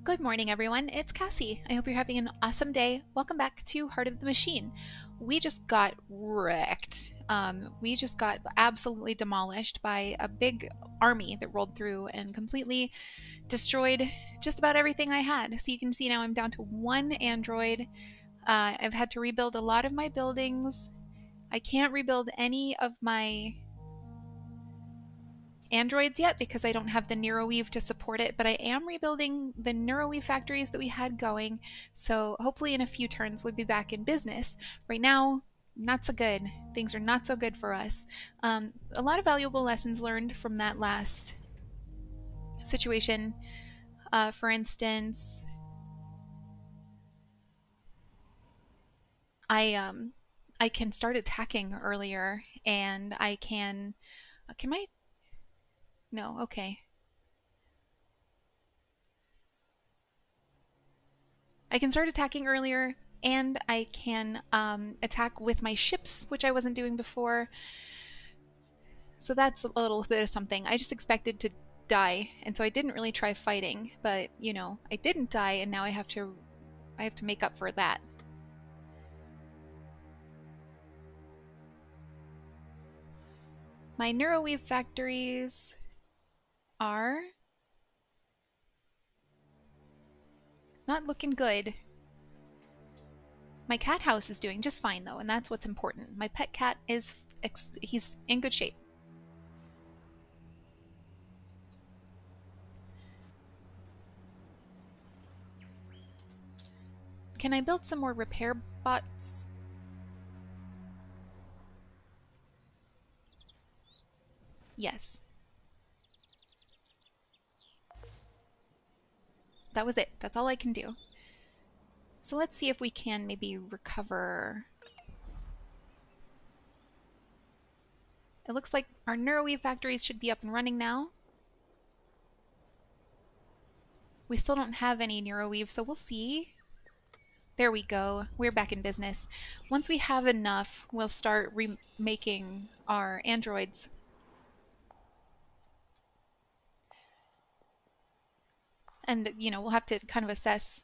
Good morning, everyone. It's Cassie. I hope you're having an awesome day. Welcome back to Heart of the Machine. We just got wrecked. We just got absolutely demolished by a big army that rolled through and completely destroyed just about everything I had. So you can see now I'm down to one android. I've had to rebuild a lot of my buildings. I can't rebuild any of my androids yet because I don't have the NeuroWeave to support it, but I am rebuilding the NeuroWeave factories that we had going, so hopefully in a few turns we'll be back in business. Right now, not so good. Things are not so good for us. A lot of valuable lessons learned from that last situation. For instance, I um, I can start attacking earlier, and I can I? No, okay. I can start attacking earlier, and I can attack with my ships, which I wasn't doing before. So that's a little bit of something. I just expected to die, and so I didn't really try fighting. But I didn't die, and now I have to make up for that. My NeuroWeave factories are not looking good. My cat house is doing just fine though, and that's what's important. My pet cat he's in good shape. Can I build some more repair bots? Yes. That was it. That's all I can do. So let's see if we can maybe recover. It looks like our NeuroWeave factories should be up and running now. We still don't have any NeuroWeave, so we'll see. There we go. We're back in business. Once we have enough, we'll start remaking our androids. And, we'll have to kind of assess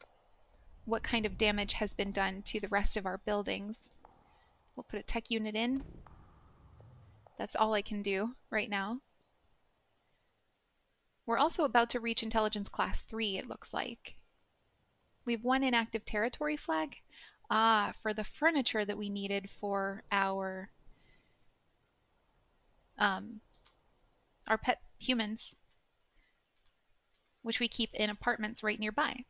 what kind of damage has been done to the rest of our buildings. We'll put a tech unit in. That's all I can do right now. We're also about to reach intelligence class 3, it looks like. We have one inactive territory flag. For the furniture that we needed for um, our pet humans, which we keep in apartments right nearby,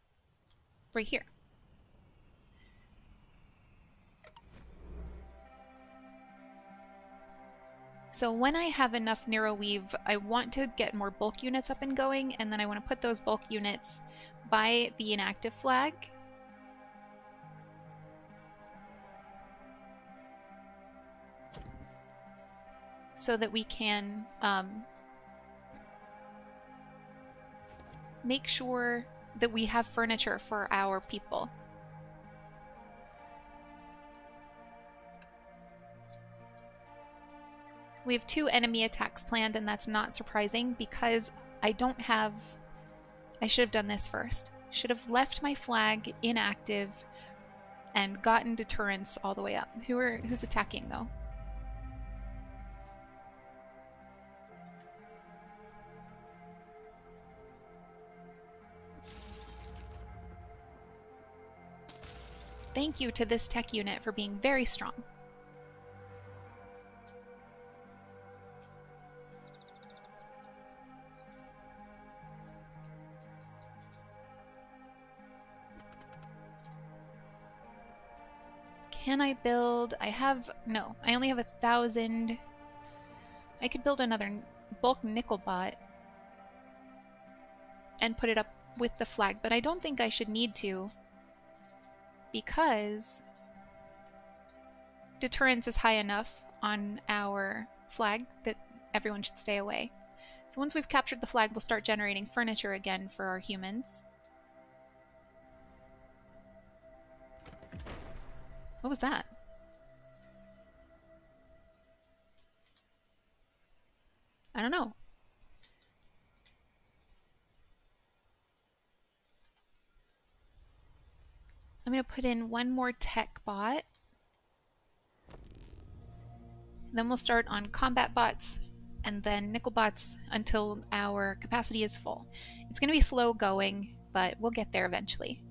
right here. So when I have enough NeuroWeave, I want to get more bulk units up and going, and then I want to put those bulk units by the inactive flag. So that we can make sure that we have furniture for our people. We have 2 enemy attacks planned, and that's not surprising because I should have done this first. Should have left my flag inactive and gotten deterrence all the way up. Who's attacking though? Thank you to this tech unit for being very strong. Can I build? No, I only have 1,000. I could build another bulk nickel bot and put it up with the flag, but I don't think I should need to because deterrence is high enough on our flag that everyone should stay away. So once we've captured the flag, we'll start generating furniture again for our humans. What was that? I don't know. I'm going to put in one more tech bot. Then we'll start on combat bots and then nickel bots until our capacity is full. It's going to be slow going, but we'll get there eventually.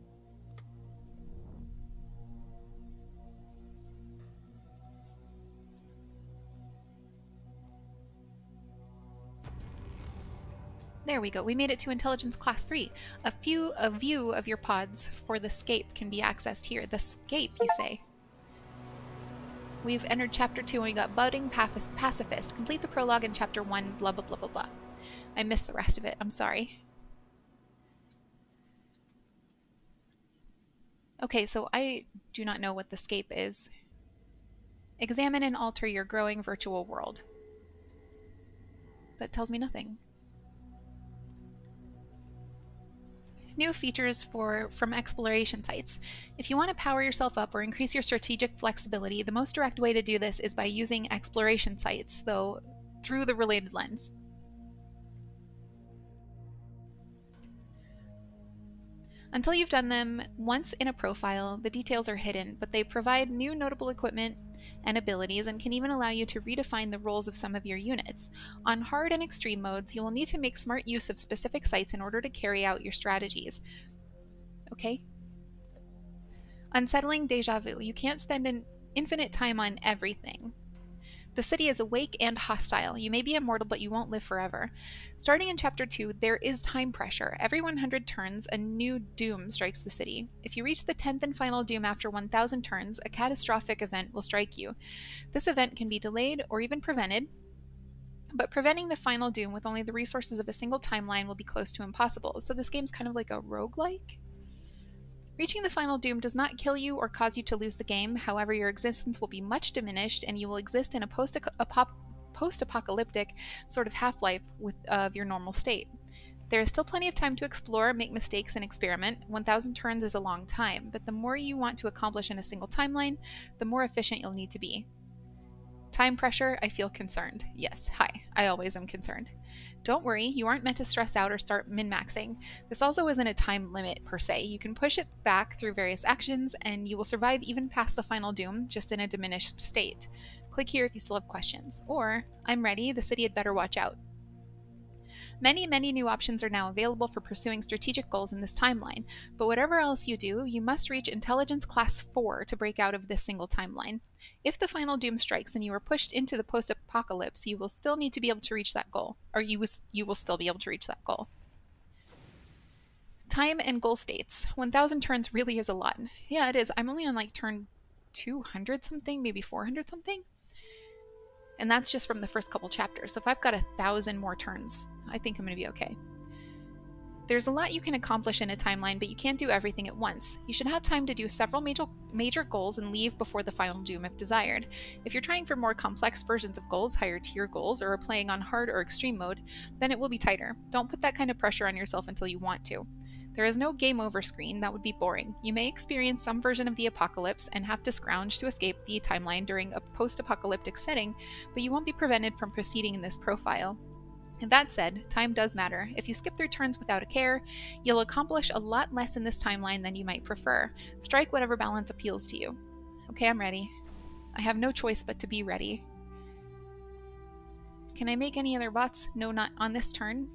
There we go. We made it to Intelligence Class 3. A view of your pods for the scape can be accessed here. The scape, you say? We've entered Chapter 2 and we got Budding Pacifist. Complete the prologue in Chapter 1, blah, blah, blah, blah, blah. I missed the rest of it. I'm sorry. Okay, so I do not know what the scape is. Examine and alter your growing virtual world. That tells me nothing. New features from exploration sites. If you want to power yourself up or increase your strategic flexibility, the most direct way to do this is by using exploration sites, though through the related lens. Until you've done them once in a profile, the details are hidden, but they provide new notable equipment and abilities and can even allow you to redefine the roles of some of your units. On hard and extreme modes, you will need to make smart use of specific sites in order to carry out your strategies. Okay? Unsettling deja vu. You can't spend an infinite time on everything. The city is awake and hostile. You may be immortal, but you won't live forever. Starting in Chapter 2, there is time pressure. Every 100 turns, a new doom strikes the city. If you reach the 10th and final doom after 1,000 turns, a catastrophic event will strike you. This event can be delayed or even prevented, but preventing the final doom with only the resources of a single timeline will be close to impossible. So this game's kind of like a roguelike. Reaching the final doom does not kill you or cause you to lose the game, however your existence will be much diminished and you will exist in a post-apocalyptic sort of half-life of your normal state. There is still plenty of time to explore, make mistakes, and experiment. 1,000 turns is a long time, but the more you want to accomplish in a single timeline, the more efficient you'll need to be. Time pressure, I feel concerned. Yes, hi, I always am concerned. Don't worry, you aren't meant to stress out or start min-maxing. This also isn't a time limit per se. You can push it back through various actions and you will survive even past the final doom, just in a diminished state. Click here if you still have questions. Or, I'm ready, the city had better watch out. Many new options are now available for pursuing strategic goals in this timeline, but whatever else you do, you must reach Intelligence Class 4 to break out of this single timeline. If the final doom strikes and you are pushed into the post-apocalypse, you will still need to be able to reach that goal, or you will still be able to reach that goal. Time and goal states. 1,000 turns really is a lot. Yeah, it is. I'm only on like turn 200 something, maybe 400 something. And that's just from the first couple chapters. So if I've got 1,000 more turns, I think I'm going to be okay. There's a lot you can accomplish in a timeline, but you can't do everything at once. You should have time to do several major goals and leave before the final doom if desired. If you're trying for more complex versions of goals, higher tier goals, or are playing on hard or extreme mode, then it will be tighter. Don't put that kind of pressure on yourself until you want to. There is no game over screen, that would be boring. You may experience some version of the apocalypse and have to scrounge to escape the timeline during a post-apocalyptic setting, but you won't be prevented from proceeding in this profile. And that said, time does matter. If you skip through turns without a care, you'll accomplish a lot less in this timeline than you might prefer. Strike whatever balance appeals to you. Okay, I'm ready. I have no choice but to be ready. Can I make any other bots? No, not on this turn.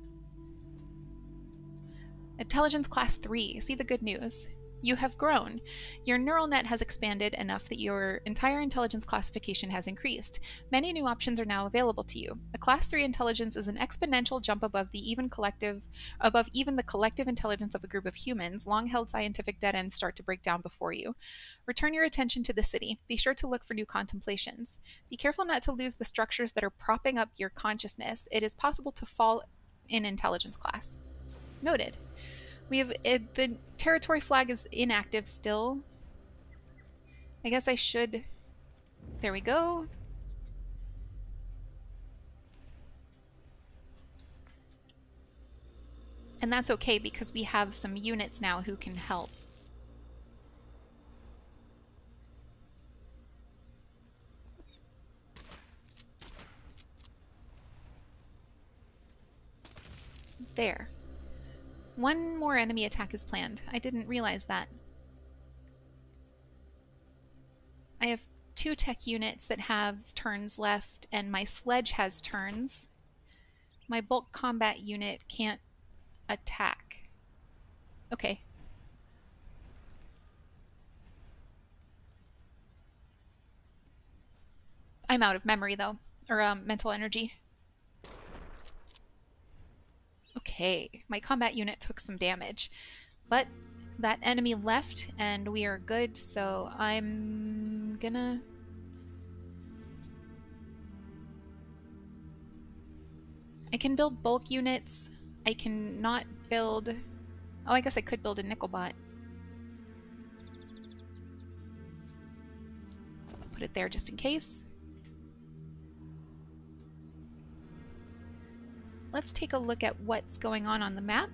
Intelligence Class 3. See the good news. You have grown. Your neural net has expanded enough that your entire intelligence classification has increased. Many new options are now available to you. A Class 3 intelligence is an exponential jump above even the collective intelligence of a group of humans. Long-held scientific dead ends start to break down before you. Return your attention to the city. Be sure to look for new contemplations. Be careful not to lose the structures that are propping up your consciousness. It is possible to fall in intelligence class. Noted. We have the territory flag is inactive still. I guess I should. There we go. And that's okay because we have some units now who can help. There. One more enemy attack is planned. I didn't realize that. I have 2 tech units that have turns left, and my sledge has turns. My bulk combat unit can't attack. Okay. I'm out of memory, though. Or, mental energy. Okay. My combat unit took some damage. But that enemy left, and we are good, so I'm gonna... I can build bulk units. I can not build... Oh, I guess I could build a nickel bot. Put it there just in case. Let's take a look at what's going on the map.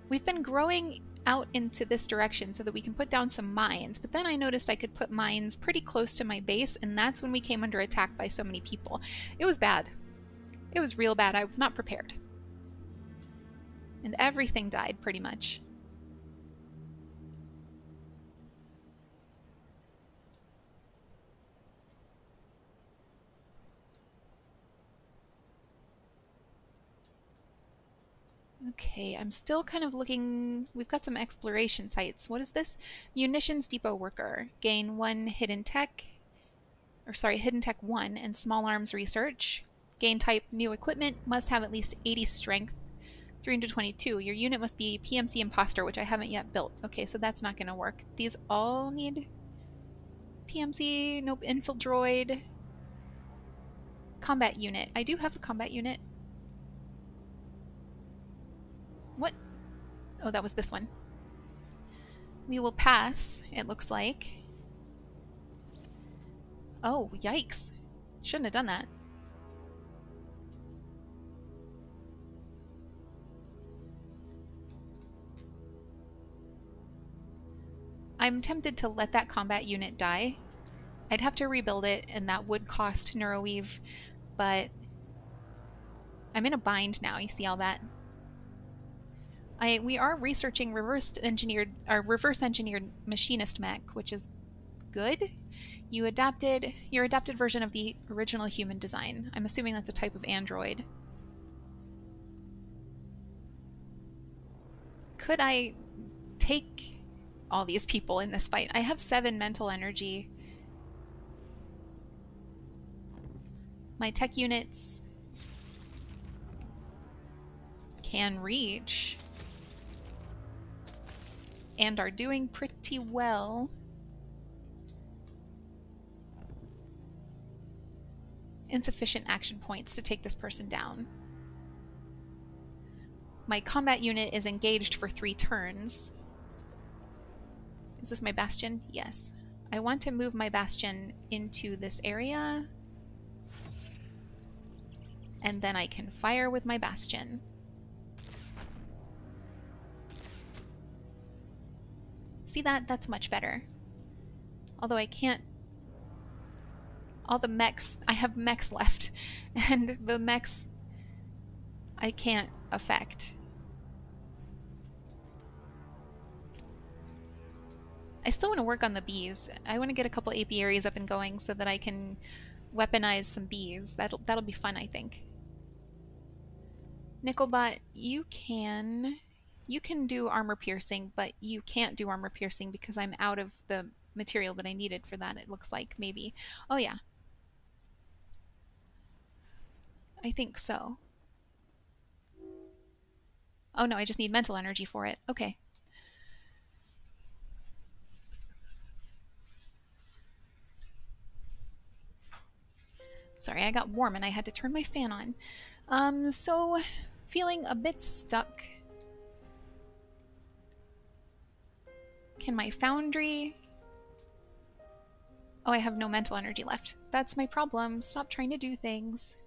We've been growing out into this direction so that we can put down some mines, but then I noticed I could put mines pretty close to my base, and that's when we came under attack by so many people. It was bad. It was real bad. I was not prepared. And everything died, pretty much. Okay, I'm still kind of looking... We've got some exploration sites. What is this? Munitions Depot Worker. Gain 1 hidden tech... Or sorry, hidden tech 1 and small arms research. Gain type new equipment. Must have at least 80 strength. 322. Your unit must be PMC Imposter, which I haven't yet built. Okay, so that's not going to work. These all need PMC. Nope. Infildroid. Combat unit. I do have a combat unit. What? Oh, that was this one. We will pass, it looks like. Oh, yikes. Shouldn't have done that. I'm tempted to let that combat unit die. I'd have to rebuild it, and that would cost Neuroweave, but I'm in a bind now. You see all that? We are researching reverse engineered machinist mech, which is good. Your adapted version of the original human design. I'm assuming that's a type of android. Could I take all these people in this fight? I have 7 mental energy. My tech units can reach and are doing pretty well. Insufficient action points to take this person down. My combat unit is engaged for 3 turns. Is this my bastion? Yes. I want to move my bastion into this area, and then I can fire with my bastion. See that? That's much better. Although I can't... All the mechs... I have mechs left, and the mechs I can't affect. I still want to work on the bees. I want to get a couple apiaries up and going so that I can weaponize some bees. That'll be fun, I think. Nickelbot, you can do armor piercing, but you can't do armor piercing because I'm out of the material that I needed for that, it looks like, maybe. Oh yeah. I think so. Oh no, I just need mental energy for it. Okay. Sorry, I got warm and I had to turn my fan on. So feeling a bit stuck. Can my foundry... Oh, I have no mental energy left. That's my problem. Stop trying to do things.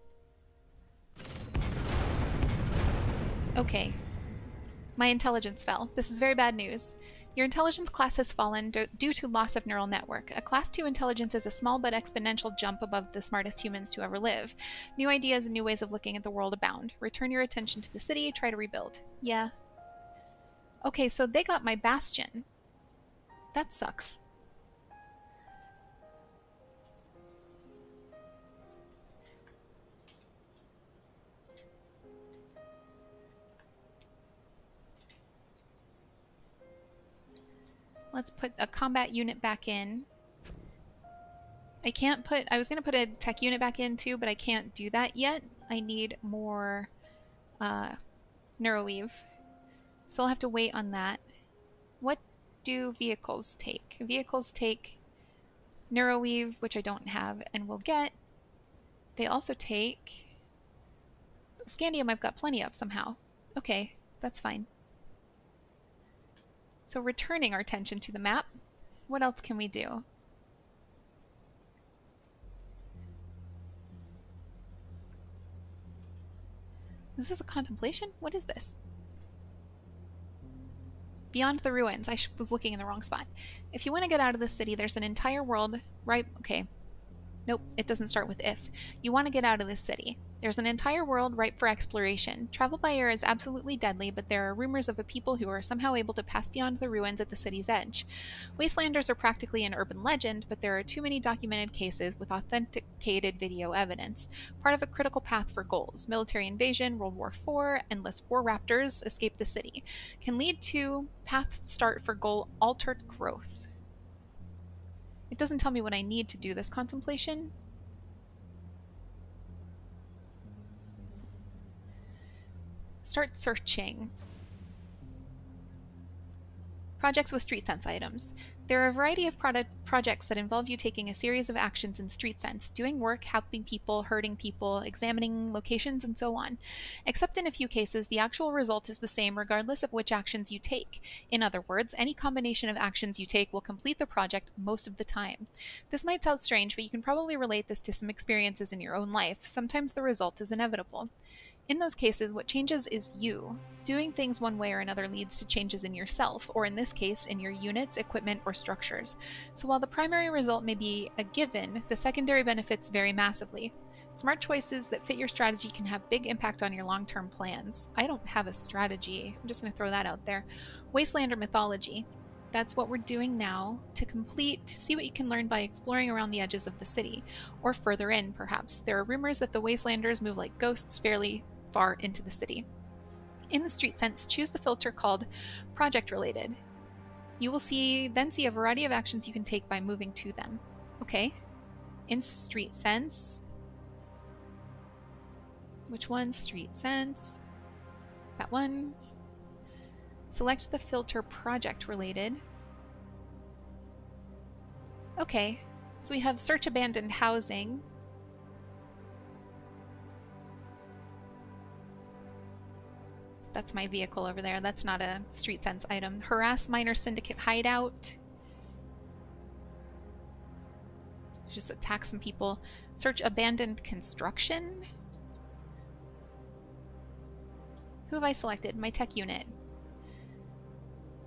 Okay. My intelligence fell. This is very bad news. Your intelligence class has fallen due to loss of neural network. A class 2 intelligence is a small but exponential jump above the smartest humans to ever live. New ideas and new ways of looking at the world abound. Return your attention to the city, try to rebuild. Yeah. Okay, so they got my bastion. That sucks. Let's put a combat unit back in. I was going to put a tech unit back in too, but I can't do that yet. I need more neuroweave. So I'll have to wait on that. What do vehicles take? Vehicles take neuroweave, which I don't have and will get. They also take scandium. I've got plenty of somehow. Okay, that's fine. So returning our attention to the map, what else can we do? Is this a contemplation? What is this? Beyond the ruins. I was looking in the wrong spot. If you want to get out of the city, there's an entire world right... Okay. Nope, it doesn't start with if. You want to get out of this city. There's an entire world ripe for exploration. Travel by air is absolutely deadly, but there are rumors of a people who are somehow able to pass beyond the ruins at the city's edge. Wastelanders are practically an urban legend, but there are too many documented cases with authenticated video evidence. Part of a critical path for goals. Military invasion, World War IV, endless war raptors escape the city. Can lead to path start for goal altered growth. It doesn't tell me what I need to do this contemplation. Start searching. Projects with street sense items. There are a variety of projects that involve you taking a series of actions in street sense, doing work, helping people, hurting people, examining locations, and so on. Except in a few cases, the actual result is the same regardless of which actions you take. In other words, any combination of actions you take will complete the project most of the time. This might sound strange, but you can probably relate this to some experiences in your own life. Sometimes the result is inevitable. In those cases, what changes is you. Doing things one way or another leads to changes in yourself, or in this case, in your units, equipment, or structures. So while the primary result may be a given, the secondary benefits vary massively. Smart choices that fit your strategy can have big impact on your long-term plans. I don't have a strategy. I'm just going to throw that out there. Wastelander Mythology. That's what we're doing now to see what you can learn by exploring around the edges of the city, or further in, perhaps. There are rumors that the Wastelanders move like ghosts fairly far into the city. In the street sense, choose the filter called Project Related. You will then see a variety of actions you can take by moving to them. Okay. In street sense. Which one? Street sense. That one. Select the filter Project Related. Okay. So we have Search Abandoned Housing. That's my vehicle over there. That's not a street sense item. Harass Minor Syndicate Hideout. Just attack some people. Search Abandoned Construction. Who have I selected? My tech unit.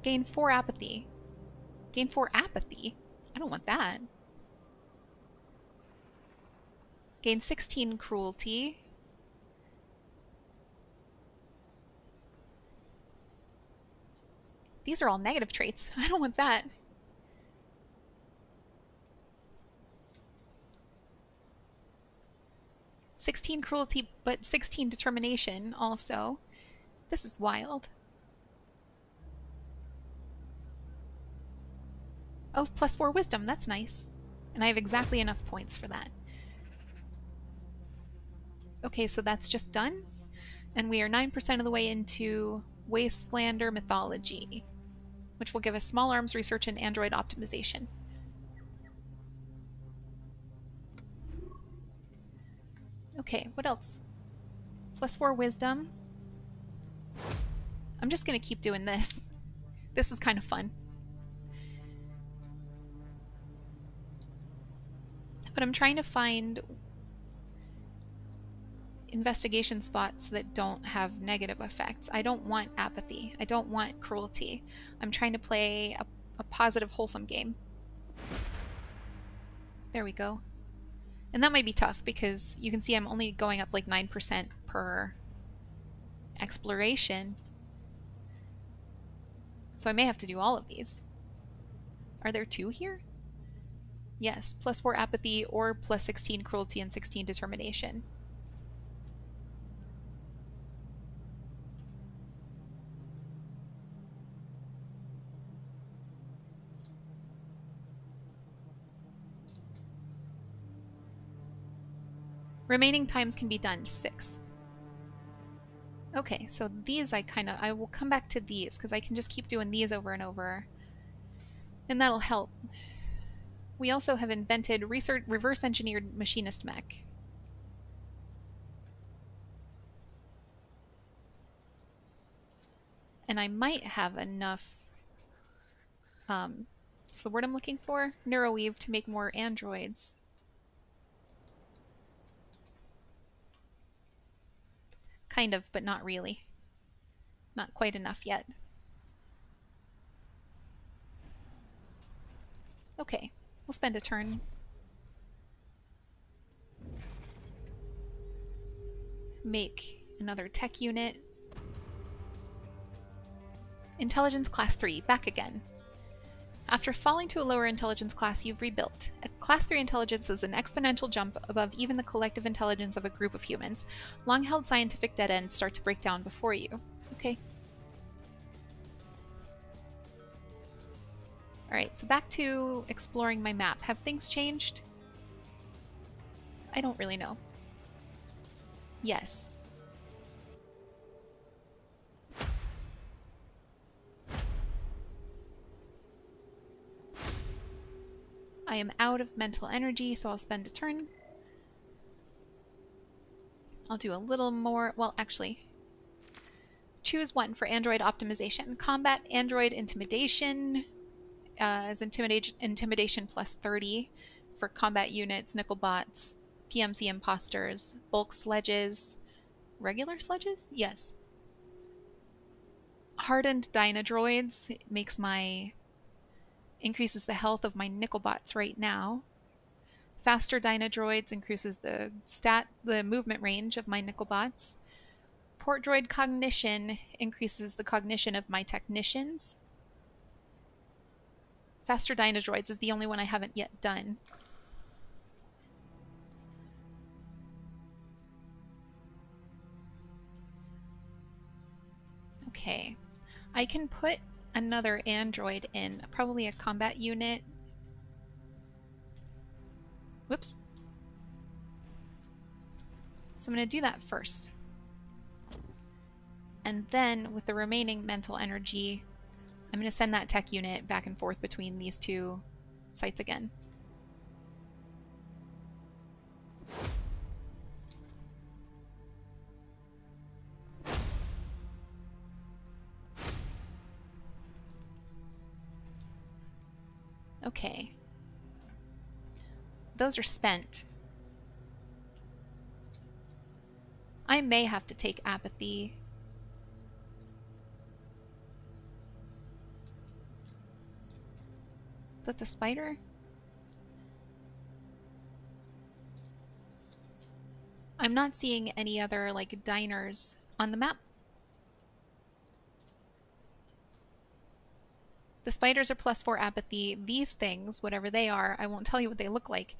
Gain 4 apathy. Gain 4 apathy? I don't want that. Gain 16 cruelty. These are all negative traits. I don't want that. "16 cruelty, but 16 determination also. This is wild. Oh, +4 wisdom. That's nice. And I have exactly enough points for that. Okay, so that's just done. And we are 9% of the way into Wastelander Mythology, which will give us small arms research and android optimization. Okay, what else? +4 wisdom. I'm just going to keep doing this. This is kind of fun. But I'm trying to find investigation spots that don't have negative effects. I don't want apathy. I don't want cruelty. I'm trying to play a positive, wholesome game. There we go. And that might be tough because you can see I'm only going up like 9% per exploration. So I may have to do all of these. Are there 2 here? Yes, +4 apathy or +16 cruelty and 16 determination. Remaining times can be done 6. Okay, so these I will come back to these because I can just keep doing these over and over. And that'll help. We also have invented reverse engineered machinist mech. And I might have enough, what's the word I'm looking for? Neuroweave to make more androids. Kind of, but not really. Not quite enough yet. Okay, we'll spend a turn. Make another tech unit. Intelligence class 3, back again. After falling to a lower intelligence class, you've rebuilt. A class 3 intelligence is an exponential jump above even the collective intelligence of a group of humans. Long-held scientific dead ends start to break down before you. Okay. Alright, so back to exploring my map. Have things changed? I don't really know. Yes. I am out of mental energy, so I'll spend a turn. I'll do a little more. Well, actually, choose one for android optimization. Combat android intimidation is intimidation plus 30 for combat units, nickel bots, PMC imposters, bulk sledges, regular sledges? Yes. Hardened dynadroids makes increases the health of my nickel bots right now. Faster dynadroids increases the movement range of my nickel bots. Port droid cognition increases the cognition of my technicians. Faster dynadroids is the only one I haven't yet done. Okay. I can put another android in, probably a combat unit. Whoops. So I'm going to do that first. And then with the remaining mental energy, I'm going to send that tech unit back and forth between these two sites again. Okay. Those are spent. I may have to take apathy. That's a spider? I'm not seeing any other, like, diners on the map. The spiders are +4 apathy. These things, whatever they are, I won't tell you what they look like,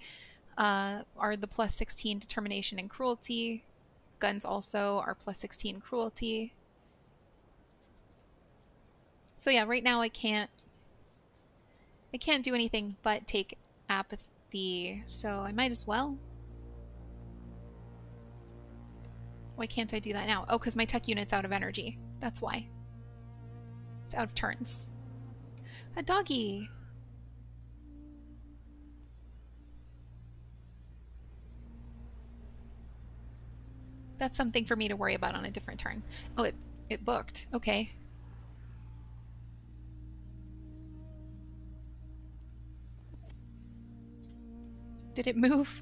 are the +16 determination and cruelty. Guns also are +16 cruelty. So yeah, right now I can't do anything but take apathy, so I might as well. Why can't I do that now? Oh, because my tech unit's out of energy. That's why. It's out of turns. A doggy! That's something for me to worry about on a different turn. Oh, it booked. Okay. Did it move?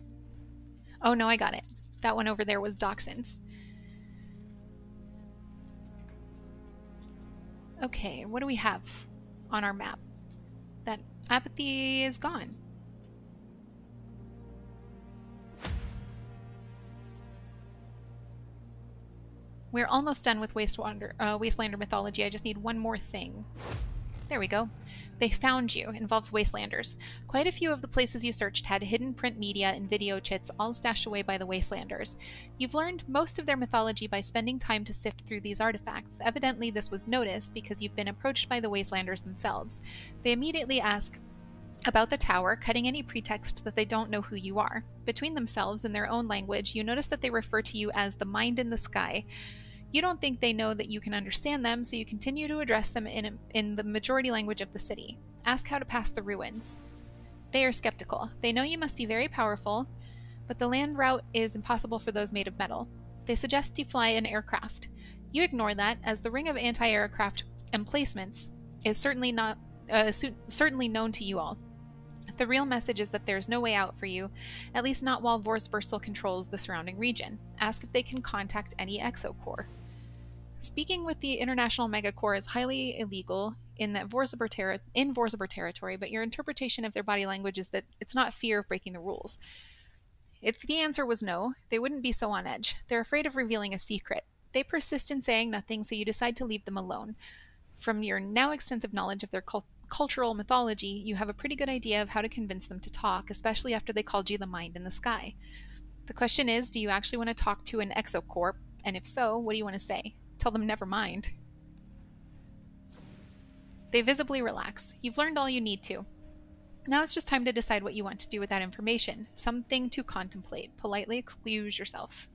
Oh no, I got it. That one over there was dachshunds. Okay, what do we have on our map? That apathy is gone. We're almost done with Wastelander Mythology. I just need one more thing. There we go. They found you. Involves Wastelanders. Quite a few of the places you searched had hidden print media and video chits all stashed away by the Wastelanders. You've learned most of their mythology by spending time to sift through these artifacts. Evidently this was noticed because you've been approached by the Wastelanders themselves. They immediately ask about the tower, cutting any pretext that they don't know who you are. Between themselves, in their own language, you notice that they refer to you as the mind in the sky. You don't think they know that you can understand them, so you continue to address them in the majority language of the city. Ask how to pass the ruins. They are skeptical. They know you must be very powerful, but the land route is impossible for those made of metal. They suggest you fly an aircraft. You ignore that, as the ring of anti-aircraft emplacements is certainly known to you all. The real message is that there's no way out for you, at least not while Vorsper still controls the surrounding region. Ask if they can contact any exocore. Speaking with the International Megacore is highly illegal in Vorsper territory, but your interpretation of their body language is that it's not fear of breaking the rules. If the answer was no, they wouldn't be so on edge. They're afraid of revealing a secret. They persist in saying nothing, so you decide to leave them alone. From your now extensive knowledge of their cultural mythology, you have a pretty good idea of how to convince them to talk, especially after they called you the mind in the sky. The question is, do you actually want to talk to an exocorp? And if so, what do you want to say? Tell them never mind. They visibly relax. You've learned all you need to. Now it's just time to decide what you want to do with that information. Something to contemplate. Politely excuse yourself.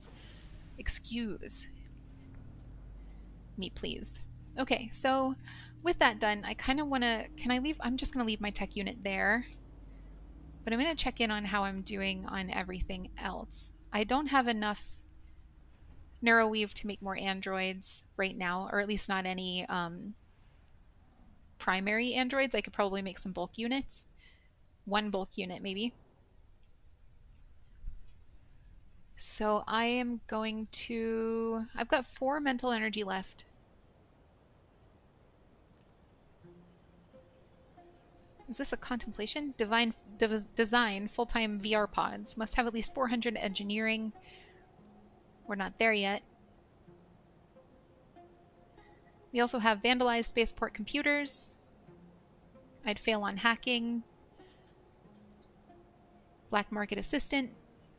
Excuse me, please. Okay, so with that done, I kind of want to... I'm just going to leave my tech unit there. But I'm going to check in on how I'm doing on everything else. I don't have enough neuroweave to make more androids right now, or at least not any primary androids. I could probably make some bulk units. One bulk unit, maybe. So I am going to... I've got 4 mental energy left. Is this a contemplation? Design full-time VR pods. Must have at least 400 engineering. We're not there yet. We also have vandalized spaceport computers. I'd fail on hacking. Black market assistant.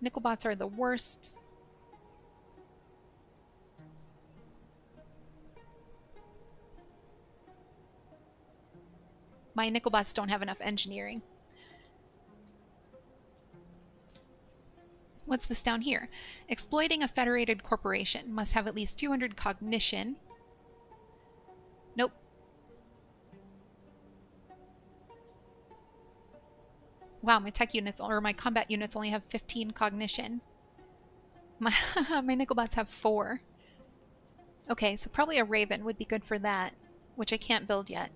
Nickelbots are the worst. My Nickelbots don't have enough engineering. What's this down here? Exploiting a federated corporation. Must have at least 200 cognition. Nope. Wow, my tech units, or my combat units only have 15 cognition. My Nickelbots have 4. Okay, so probably a Raven would be good for that, which I can't build yet.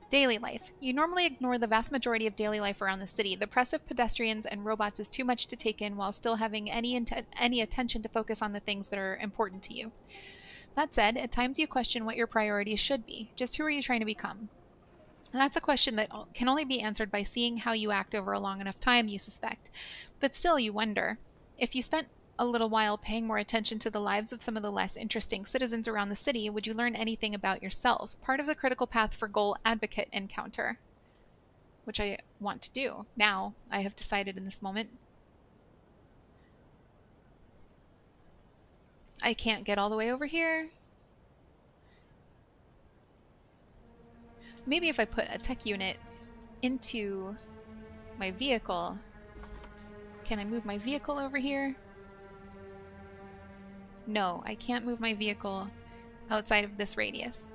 Daily life. You normally ignore the vast majority of daily life around the city. The press of pedestrians and robots is too much to take in while still having any attention to focus on the things that are important to you. That said, at times you question what your priorities should be. Just who are you trying to become? And that's a question that can only be answered by seeing how you act over a long enough time, you suspect. But still, you wonder. If you spent a little while paying more attention to the lives of some of the less interesting citizens around the city, would you learn anything about yourself? Part of the critical path for goal advocate encounter, which I want to do. Now, I have decided in this moment. I can't get all the way over here. Maybe if I put a tech unit into my vehicle. Can I move my vehicle over here? No, I can't move my vehicle outside of this radius.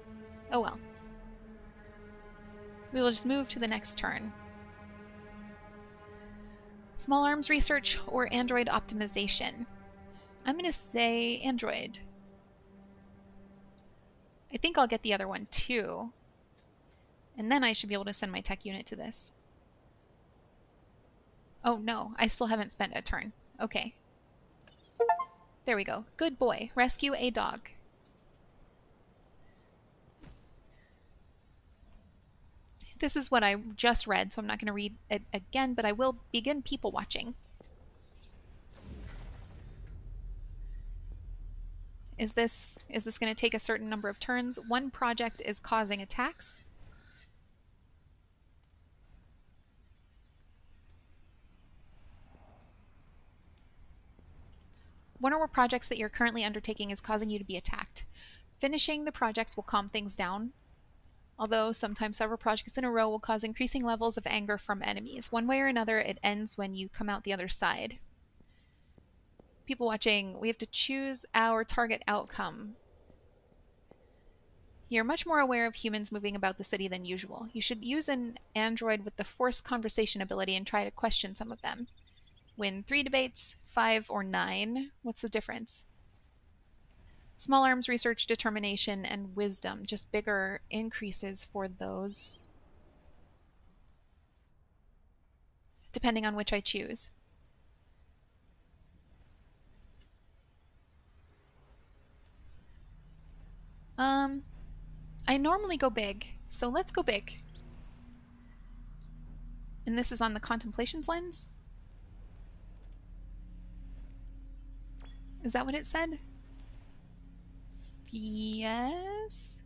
Oh well. We will just move to the next turn. Small arms research or android optimization? I'm going to say android. I think I'll get the other one too. And then I should be able to send my tech unit to this. Oh no, I still haven't spent a turn. Okay. There we go. Good boy. Rescue a dog. This is what I just read, so I'm not going to read it again, but I will begin people watching. Is this going to take a certain number of turns? One project is causing attacks. One or more projects that you're currently undertaking is causing you to be attacked. Finishing the projects will calm things down. Although sometimes several projects in a row will cause increasing levels of anger from enemies. One way or another, it ends when you come out the other side. People watching, we have to choose our target outcome. You're much more aware of humans moving about the city than usual. You should use an android with the forced conversation ability and try to question some of them. Win 3 debates, 5 or 9. What's the difference? Small arms research, determination, and wisdom. Just bigger increases for those, depending on which I choose. I normally go big, so let's go big. And this is on the contemplations lens? Is that what it said? Yes.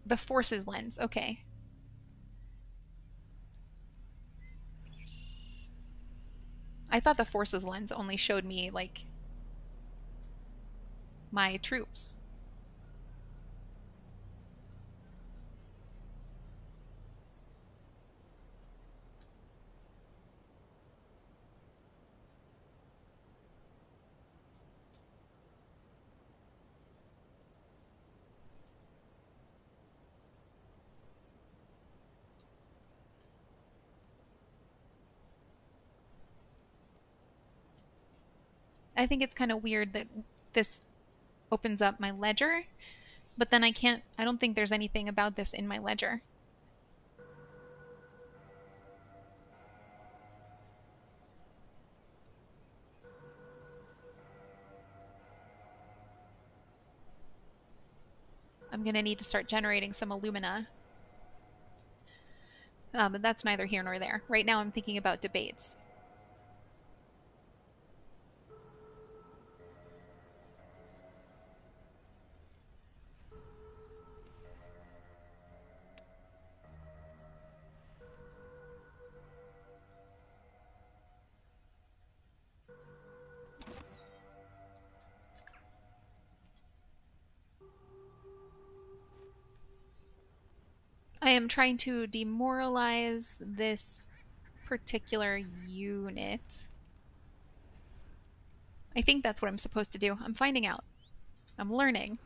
The forces lens, okay. I thought the forces lens only showed me, like, my troops. I think it's kind of weird that this opens up my ledger, but then I don't think there's anything about this in my ledger. I'm going to need to start generating some alumina. But that's neither here nor there. Right now I'm thinking about debates. I am trying to demoralize this particular unit. I think that's what I'm supposed to do. I'm finding out. I'm learning.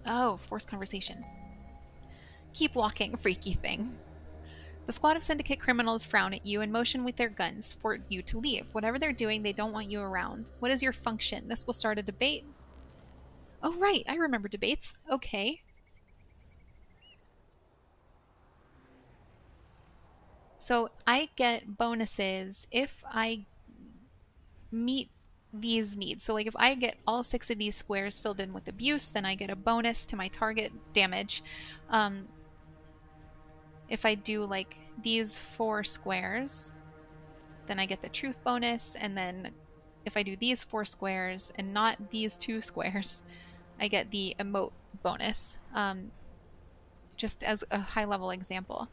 Oh, forced conversation. Keep walking, freaky thing. The squad of syndicate criminals frown at you and motion with their guns for you to leave. Whatever they're doing, they don't want you around. What is your function? This will start a debate. Oh, right. I remember debates. Okay. So I get bonuses if I meet these needs. So like if I get all 6 of these squares filled in with abuse, then I get a bonus to my target damage. If I do like these 4 squares, then I get the truth bonus, and then if I do these 4 squares and not these 2 squares, I get the emote bonus, just as a high level example.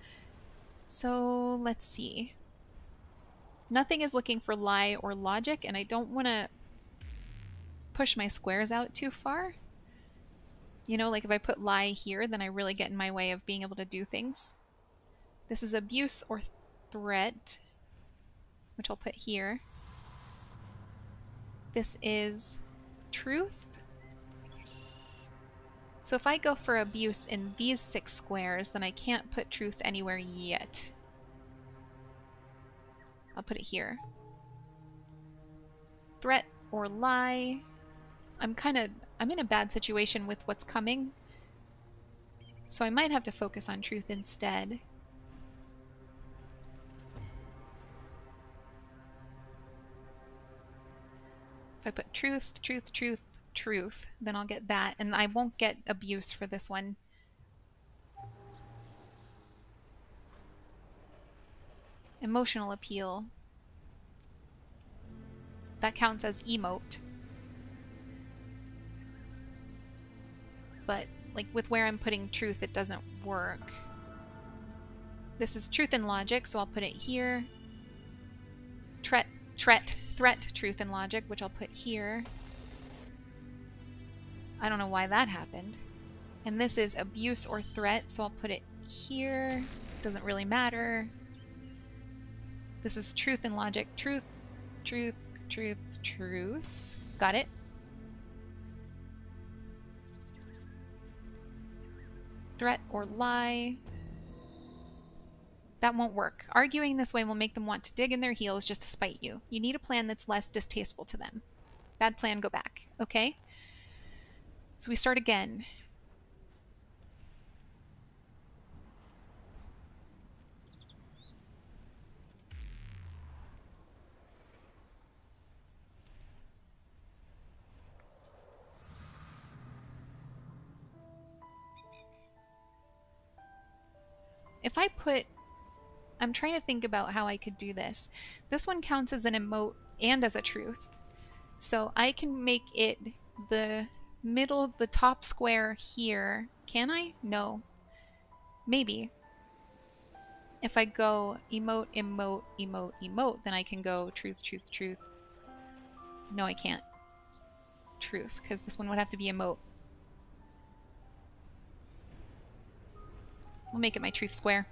So let's see. Nothing is looking for lie or logic, and I don't want to push my squares out too far. You know, like if I put lie here, then I really get in my way of being able to do things. This is abuse or threat, which I'll put here. This is truth. So if I go for abuse in these 6 squares, then I can't put truth anywhere yet. I'll put it here. Threat or lie. I'm in a bad situation with what's coming, so I might have to focus on truth instead. If I put truth, truth, truth, truth, then I'll get that, and I won't get abuse for this one. Emotional appeal. That counts as emote. But like with where I'm putting truth, it doesn't work. This is truth and logic, so I'll put it here. Threat, truth and logic, which I'll put here. I don't know why that happened. And this is abuse or threat, so I'll put it here. Doesn't really matter. This is truth and logic. Truth, truth, truth, truth. Got it? Threat or lie. That won't work. Arguing this way will make them want to dig in their heels just to spite you. You need a plan that's less distasteful to them. Bad plan, go back. Okay? So we start again. If I put... I'm trying to think about how I could do this. This one counts as an emote and as a truth. So I can make it the middle, the top square here. Can I? No. Maybe. If I go emote, emote, emote, emote, then I can go truth, truth, truth. No, I can't. Truth, because this one would have to be emote. We'll make it my truth square.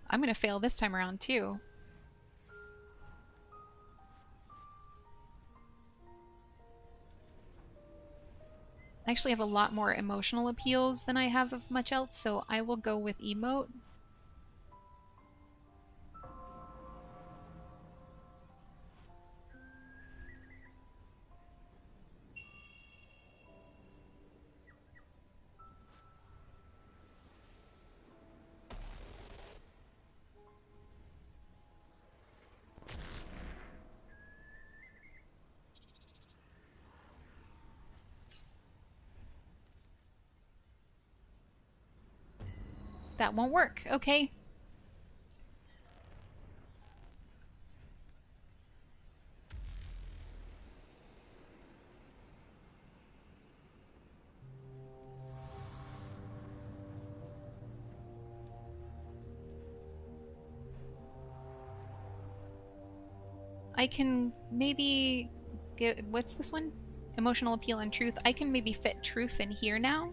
I'm going to fail this time around too. I actually have a lot more emotional appeals than I have of much else, so I will go with emote. That won't work. Okay. I can maybe get... What's this one? Emotional appeal and truth. I can maybe fit truth in here now.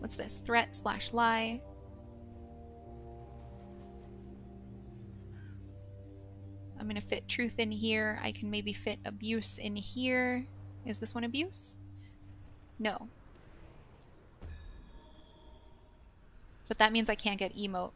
What's this? Threat / lie. I'm going to fit truth in here. I can maybe fit abuse in here. Is this one abuse? No. But that means I can't get emote.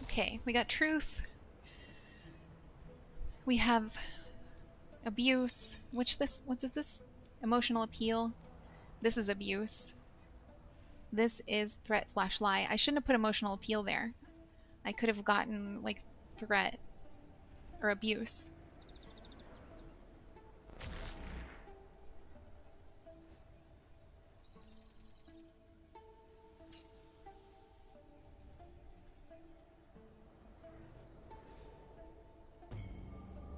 Okay, we got truth. We have abuse. What is this? Emotional appeal. This is abuse. This is threat / lie. I shouldn't have put emotional appeal there. I could have gotten like threat or abuse.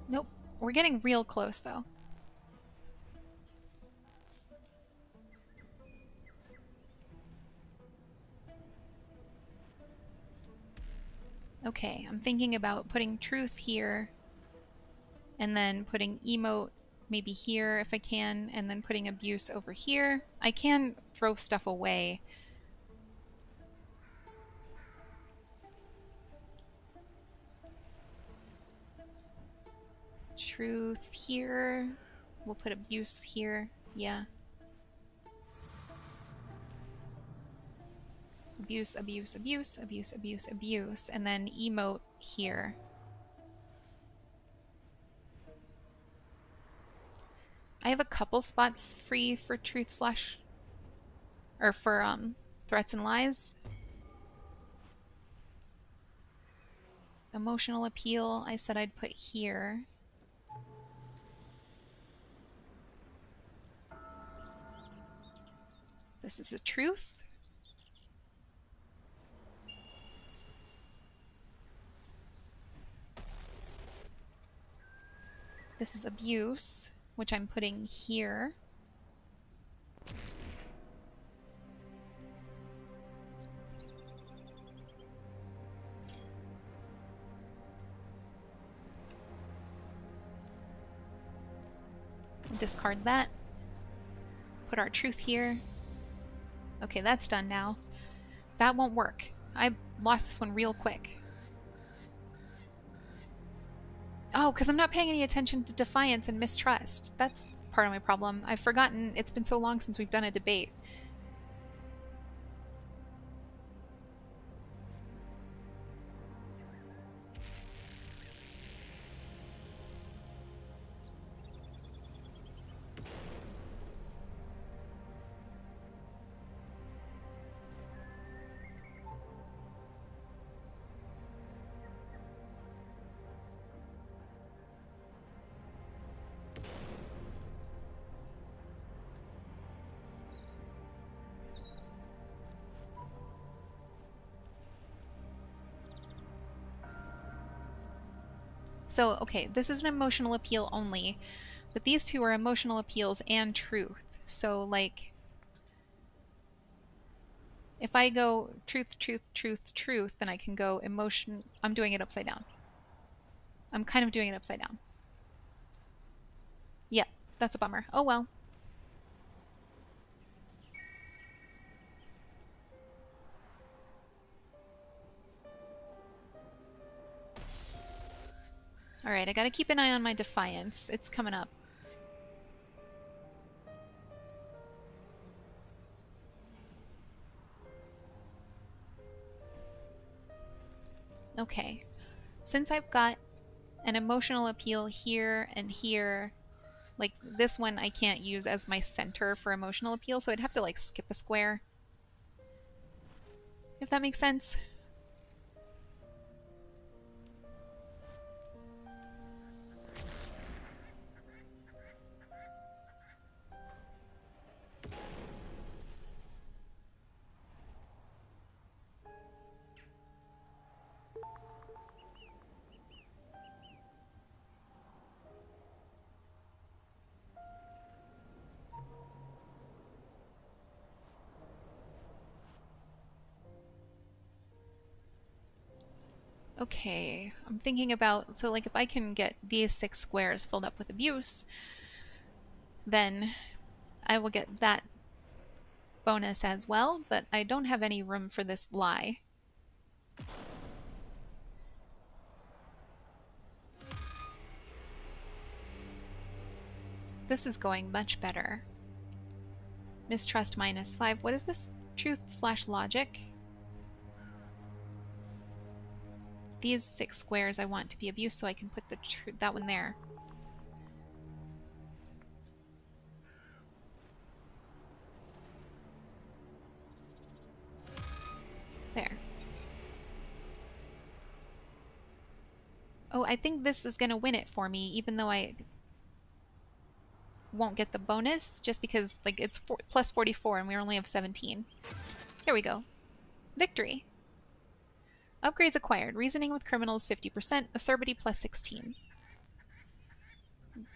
Nope. We're getting real close though. Okay, I'm thinking about putting truth here and then putting emote maybe here if I can, and then putting abuse over here. I can throw stuff away. Truth here. We'll put abuse here. Yeah. Abuse, abuse, abuse, abuse, abuse, abuse, and then emote here. I have a couple spots free for truth / or for threats and lies. Emotional appeal, I said I'd put here. This is the truth. This is abuse, which I'm putting here. Discard that. Put our truth here. Okay, that's done now. That won't work. I lost this one real quick. Oh, because I'm not paying any attention to defiance and mistrust. That's part of my problem. I've forgotten. It's been so long since we've done a debate. So, okay, this is an emotional appeal only, but these two are emotional appeals and truth. So, like, if I go truth, truth, truth, truth, then I can go emotion. I'm doing it upside down. I'm kind of doing it upside down. Yeah, that's a bummer. Oh well. Alright, I gotta keep an eye on my defiance. It's coming up. Okay. Since I've got an emotional appeal here and here, like this one I can't use as my center for emotional appeal, so I'd have to like skip a square. If that makes sense. Okay, I'm thinking about, so like if I can get these 6 squares filled up with abuse, then I will get that bonus as well, but I don't have any room for this lie. This is going much better. Mistrust -5. What is this? Truth/logic? These 6 squares I want to be abuse, so I can put that one there. There. Oh, I think this is going to win it for me, even though I won't get the bonus, just because like it's plus 44 and we only have 17. There we go. Victory. Upgrades acquired. Reasoning with criminals 50%, acerbity plus 16.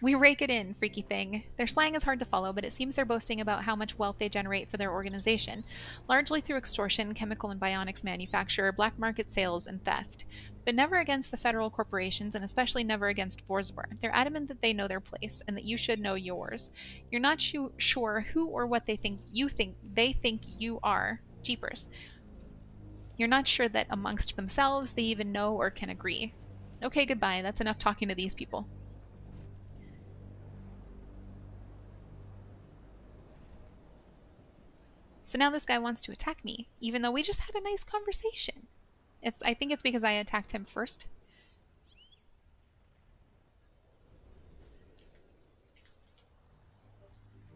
We rake it in, freaky thing. Their slang is hard to follow, but it seems they're boasting about how much wealth they generate for their organization, largely through extortion, chemical and bionics manufacture, black market sales, and theft. But never against the federal corporations, and especially never against Borzbor. They're adamant that they know their place, and that you should know yours. You're not sure who or what they think you are. Jeepers. You're not sure that amongst themselves they even know or can agree. Okay, goodbye. That's enough talking to these people. So now this guy wants to attack me, even though we just had a nice conversation. I think it's because I attacked him first.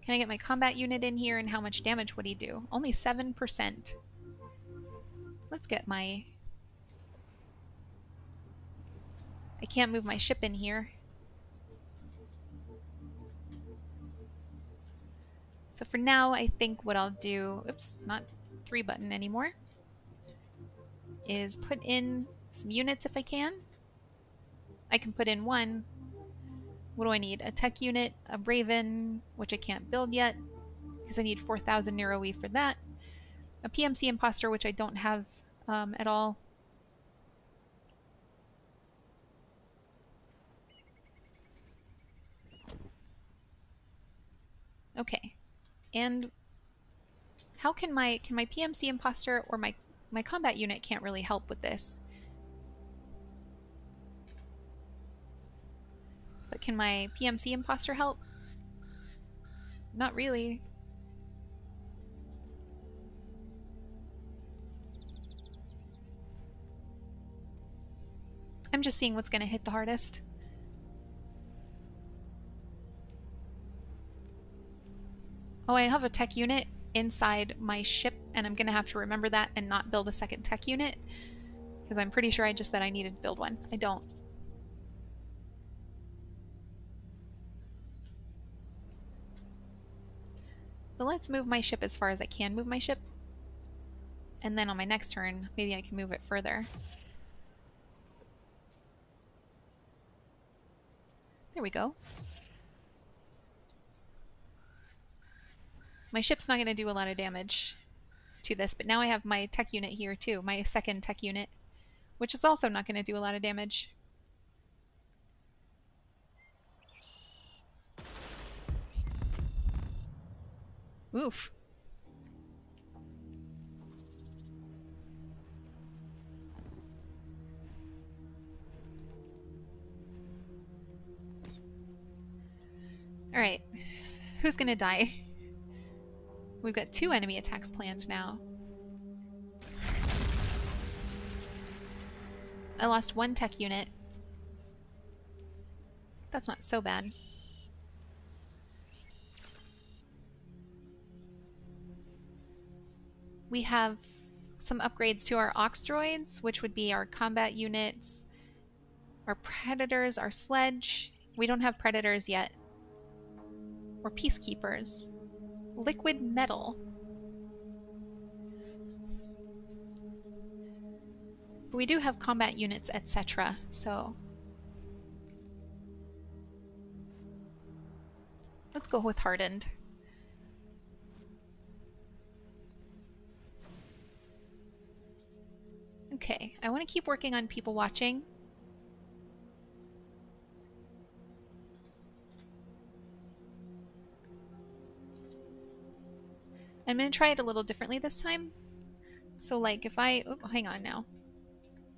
Can I get my combat unit in here, and how much damage would he do? Only 7%. Let's get my... I can't move my ship in here. So for now, I think what I'll do... Oops, not 3 button anymore. Is put in some units if I can. I can put in 1. What do I need? A tech unit, a Raven, which I can't build yet, because I need 4,000 Nero E for that. A PMC Imposter, which I don't have at all. Okay. And how can my PMC Imposter or my combat unit can't really help with this. But can my PMC Imposter help? Not really. I'm just seeing what's going to hit the hardest. Oh, I have a tech unit inside my ship, and I'm going to have to remember that and not build a second tech unit, because I'm pretty sure I just said I needed to build one. I don't. But let's move my ship as far as I can move my ship. And then on my next turn, maybe I can move it further. There we go. My ship's not going to do a lot of damage to this, but now I have my tech unit here too, my second tech unit, which is also not going to do a lot of damage. Oof. Alright. Who's gonna die? We've got 2 enemy attacks planned now. I lost 1 tech unit. That's not so bad. We have some upgrades to our Ox droids, which would be our combat units, our predators, our sledge. We don't have predators yet. Or peacekeepers. Liquid metal. But we do have combat units, etc. So let's go with hardened. Okay, I want to keep working on people watching. I'm going to try it a little differently this time. So like if I... Oh, hang on now.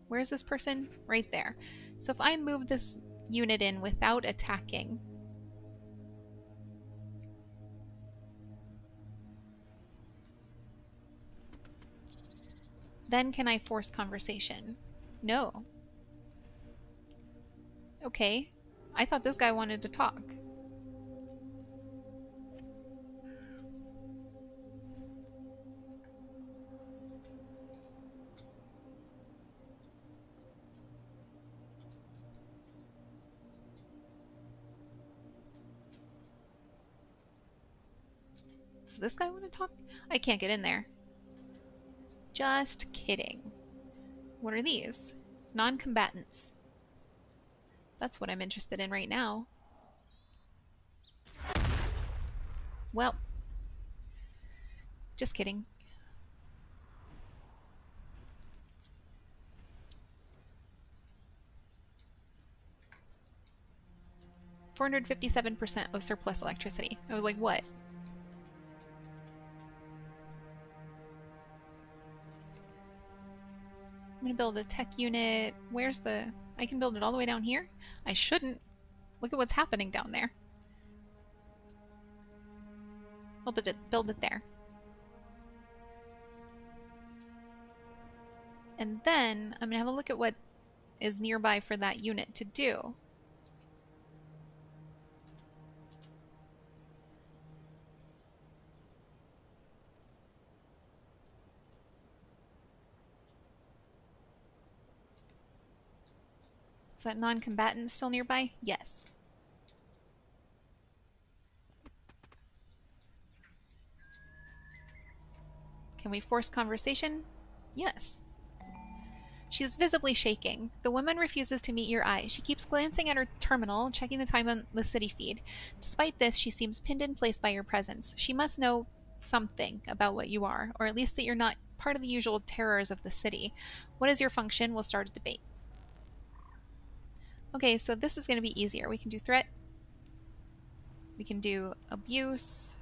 Where's this person? Right there. So if I move this unit in without attacking... Then can I force conversation? No. Okay. I thought this guy wanted to talk. Does this guy want to talk? I can't get in there. Just kidding. What are these? Non-combatants. That's what I'm interested in right now. Well, just kidding. $457% of surplus electricity. I was like, what? I'm gonna build a tech unit. Where's the... I can build it all the way down here? I shouldn't. Look at what's happening down there. I'll build it there. And then I'm gonna have a look at what is nearby for that unit to do. that non-combatant still nearby? Yes. Can we force conversation? Yes. She is visibly shaking. The woman refuses to meet your eye. She keeps glancing at her terminal, checking the time on the city feed. Despite this, she seems pinned in place by your presence. She must know something about what you are, or at least that you're not part of the usual terrors of the city. What is your function? We'll start a debate. Okay, so this is going to be easier. We can do threat, we can do abuse,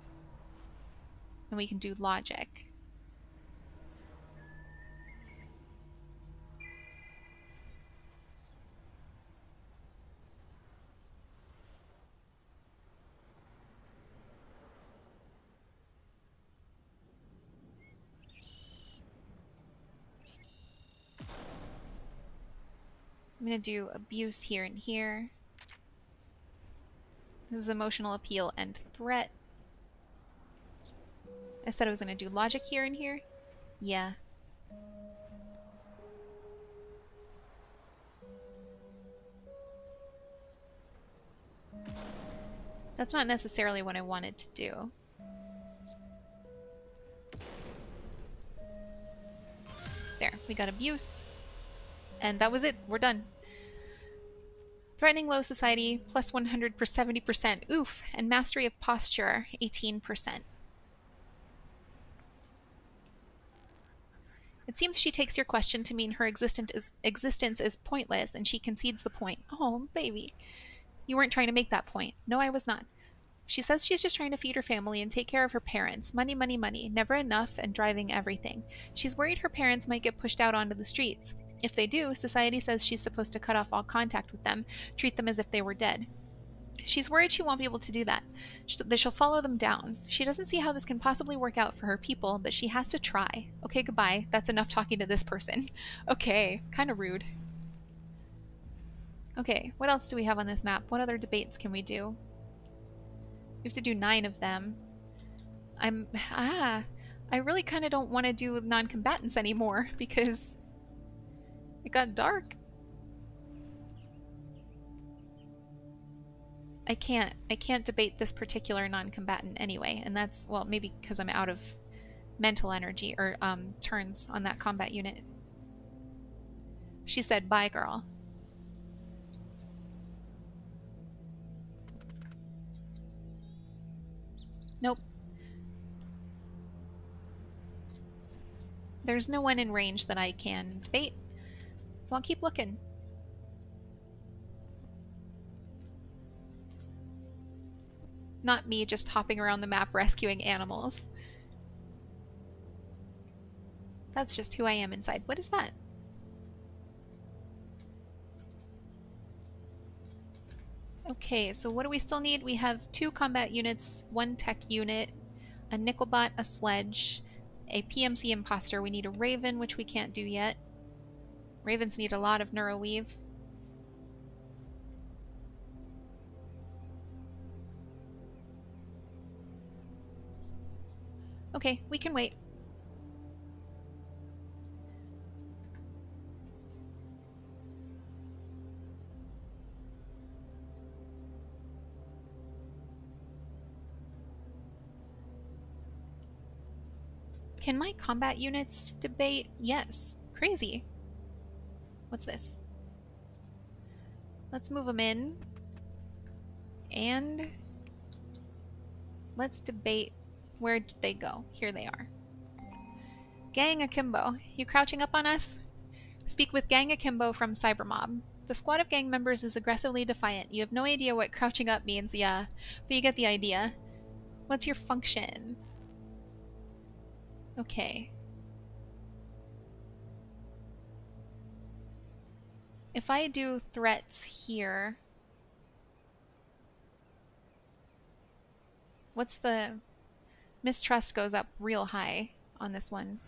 and we can do logic. I'm going to do abuse here and here. This is emotional appeal and threat. I said I was going to do logic here and here. Yeah. That's not necessarily what I wanted to do. There, we got abuse. And that was it. We're done. Threatening low society, plus 100 per 70%. Oof. And mastery of posture, 18%. It seems she takes your question to mean her existence is pointless, and she concedes the point. Oh, baby. You weren't trying to make that point. No, I was not. She says she's just trying to feed her family and take care of her parents. Money, money, money. Never enough and driving everything. She's worried her parents might get pushed out onto the streets. If they do, society says she's supposed to cut off all contact with them, treat them as if they were dead. She's worried she won't be able to do that, that she'll follow them down. She doesn't see how this can possibly work out for her people, but she has to try. Okay, goodbye. That's enough talking to this person. Okay, kind of rude. Okay, what else do we have on this map? What other debates can we do? We have to do 9 of them. I really kind of don't want to do non-combatants anymore because it got dark. I can't debate this particular non-combatant anyway, and that's, well, maybe because I'm out of mental energy or turns on that combat unit. She said, bye, girl. Nope. There's no one in range that I can debate, so I'll keep looking. Not me just hopping around the map rescuing animals. That's just who I am inside. What is that? Okay, so what do we still need? We have 2 combat units, 1 tech unit, a Nickelbot, a sledge, a PMC imposter. We need a Raven, which we can't do yet. Ravens need a lot of neuroweave. Okay, we can wait. Can my combat units debate? Yes. Crazy. What's this? Let's move them in. And let's debate. Where did they go? Here they are. Gang Akimbo, you crouching up on us? Speak with Gang Akimbo from Cybermob. The squad of gang members is aggressively defiant. You have no idea what crouching up means, yeah, but you get the idea. What's your function? Okay. If I do threats here, what's the... Mistrust goes up real high on this one.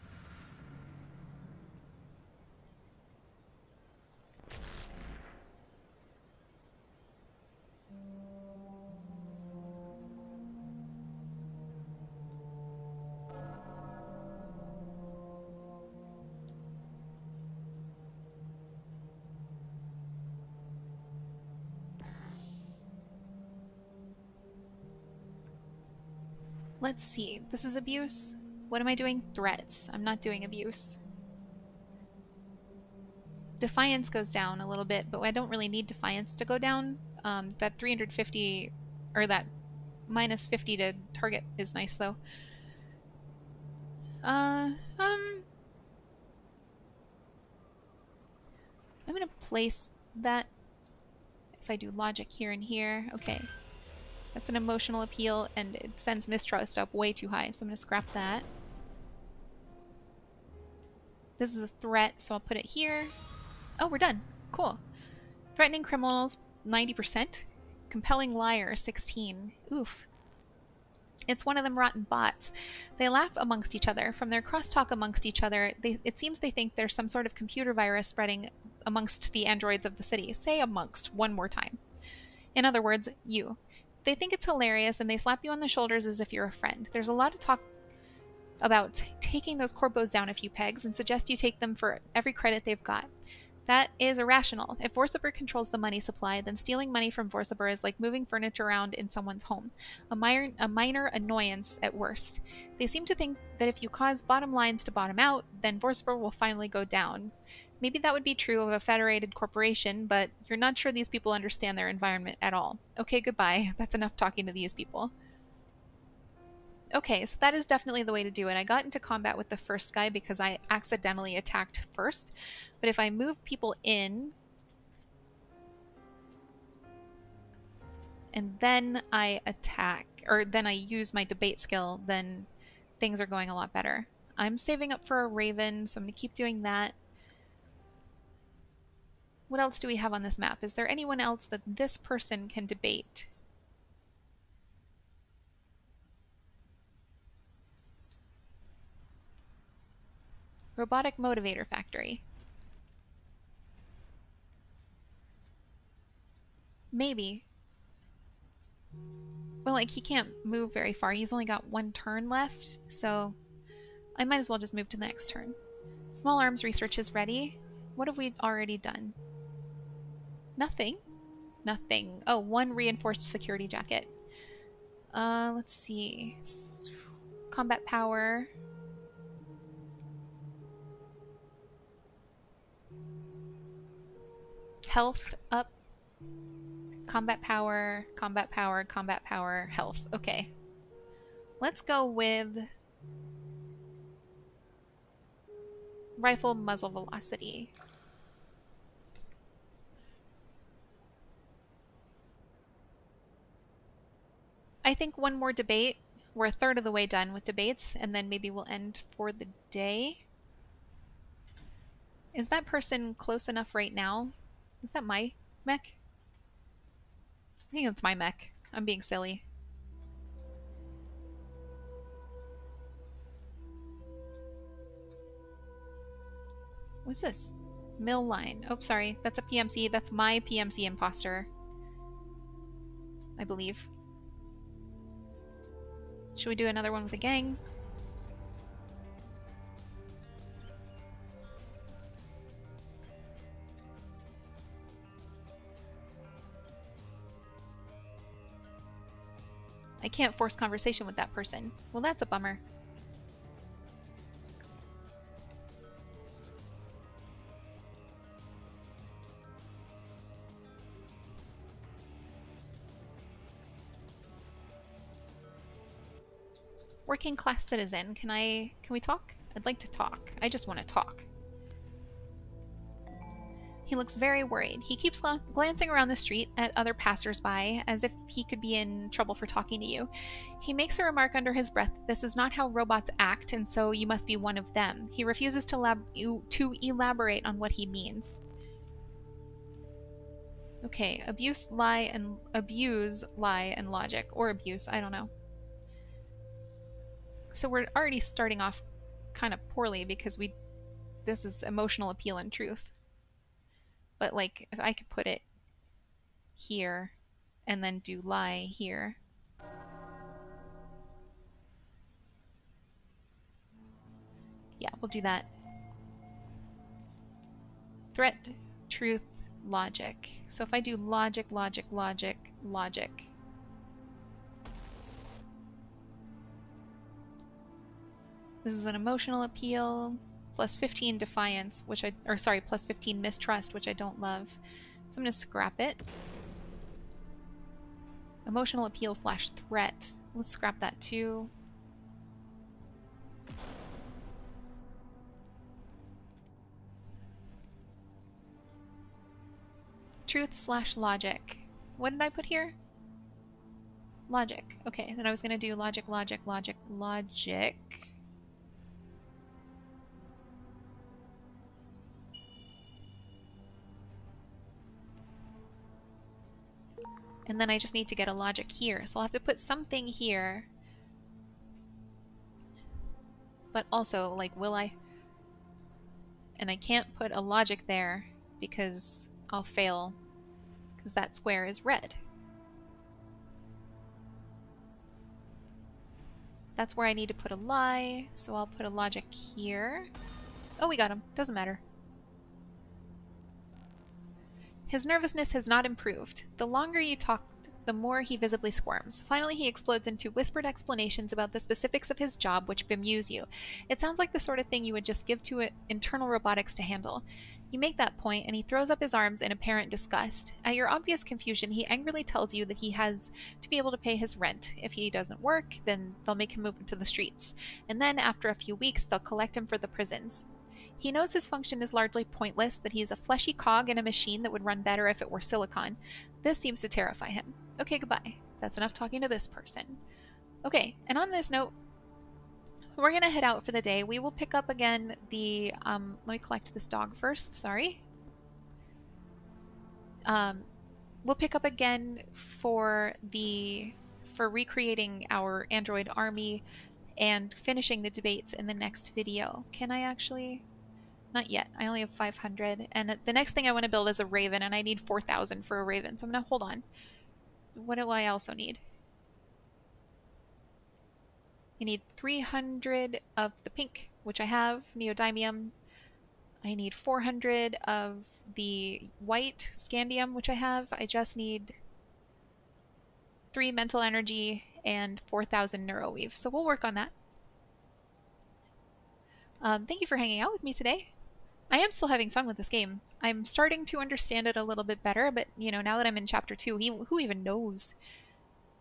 Let's see. This is abuse. What am I doing? Threats. I'm not doing abuse. Defiance goes down a little bit, but I don't really need Defiance to go down. That 350, or that minus 50 to target is nice, though. I'm gonna place that if I do logic here and here. Okay. That's an emotional appeal, and it sends mistrust up way too high, so I'm gonna scrap that. This is a threat, so I'll put it here. Oh, we're done. Cool. Threatening criminals, 90%. Compelling liar, 16. Oof. It's one of them rotten bots. They laugh amongst each other. From their crosstalk amongst each other, it seems they think there's some sort of computer virus spreading amongst the androids of the city. Say amongst one more time. In other words, you. They think it's hilarious and they slap you on the shoulders as if you're a friend. There's a lot of talk about taking those corpos down a few pegs and suggest you take them for every credit they've got. That is irrational. If Vorsaber controls the money supply, then stealing money from Vorsaber is like moving furniture around in someone's home. A minor annoyance at worst. They seem to think that if you cause bottom lines to bottom out, then Vorsaber will finally go down. Maybe that would be true of a federated corporation, but you're not sure these people understand their environment at all. Okay, goodbye. That's enough talking to these people. Okay, so that is definitely the way to do it. I got into combat with the first guy because I accidentally attacked first. But if I move people in, and then I attack, or then I use my debate skill, then things are going a lot better. I'm saving up for a Raven, so I'm going to keep doing that. What else do we have on this map? Is there anyone else that this person can debate? Robotic Motivator Factory. Maybe. Well, like, he can't move very far. He's only got one turn left, so I might as well just move to the next turn. Small arms research is ready. What have we already done? Nothing. Nothing. Oh, one reinforced security jacket. Let's see. Combat power. Health up. Combat power, combat power, combat power, health. Okay. Let's go with rifle muzzle velocity. I think one more debate. We're a third of the way done with debates, and then maybe we'll end for the day. Is that person close enough right now? Is that my mech? I think that's my mech. I'm being silly. What's this? Mill line. Oh, sorry. That's a PMC. That's my PMC imposter. I believe. Should we do another one with a gang? I can't force conversation with that person. Well, that's a bummer. Working class citizen. Can we talk? I'd like to talk. I just want to talk. He looks very worried. He keeps glancing around the street at other passersby as if he could be in trouble for talking to you. He makes a remark under his breath, "This is not how robots act, and so you must be one of them." He refuses to elaborate on what he means. Okay, abuse, lie, and logic. Or abuse, I don't know. So we're already starting off kind of poorly because this is emotional appeal and truth. But like, if I could put it here and then do lie here. Yeah, we'll do that. Threat, truth, logic. So if I do logic, logic, logic, logic. This is an emotional appeal, plus 15 defiance, which or sorry, plus 15 mistrust, which I don't love. So I'm going to scrap it. Emotional appeal slash threat. Let's scrap that too. Truth slash logic. What did I put here? Logic. Okay, then I was going to do logic, logic, logic, logic. And then I just need to get a logic here. So I'll have to put something here. But also, like, will I? And I can't put a logic there because I'll fail. Because that square is red. That's where I need to put a lie. So I'll put a logic here. Oh, we got him. Doesn't matter. His nervousness has not improved. The longer you talk, the more he visibly squirms. Finally, he explodes into whispered explanations about the specifics of his job, which bemuse you. It sounds like the sort of thing you would just give to internal robotics to handle. You make that point, and he throws up his arms in apparent disgust. At your obvious confusion, he angrily tells you that he has to be able to pay his rent. If he doesn't work, then they'll make him move into the streets. And then, after a few weeks, they'll collect him for the prisons. He knows his function is largely pointless, that he is a fleshy cog in a machine that would run better if it were silicon. This seems to terrify him. Okay, goodbye. That's enough talking to this person. Okay, and on this note, we're gonna head out for the day. We will pick up again the, let me collect this dog first, sorry. We'll pick up again for recreating our android army and finishing the debates in the next video. Can I actually? Not yet. I only have 500. And the next thing I want to build is a raven, and I need 4,000 for a raven. So I'm going to hold on. What do I also need? I need 300 of the pink, which I have, neodymium. I need 400 of the white scandium, which I have. I just need 3 mental energy and 4,000 neuroweave. So we'll work on that. Thank you for hanging out with me today. I am still having fun with this game. I'm starting to understand it a little bit better, but, you know, now that I'm in Chapter 2, who even knows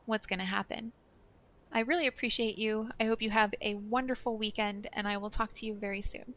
what's going to happen? I really appreciate you. I hope you have a wonderful weekend, and I will talk to you very soon.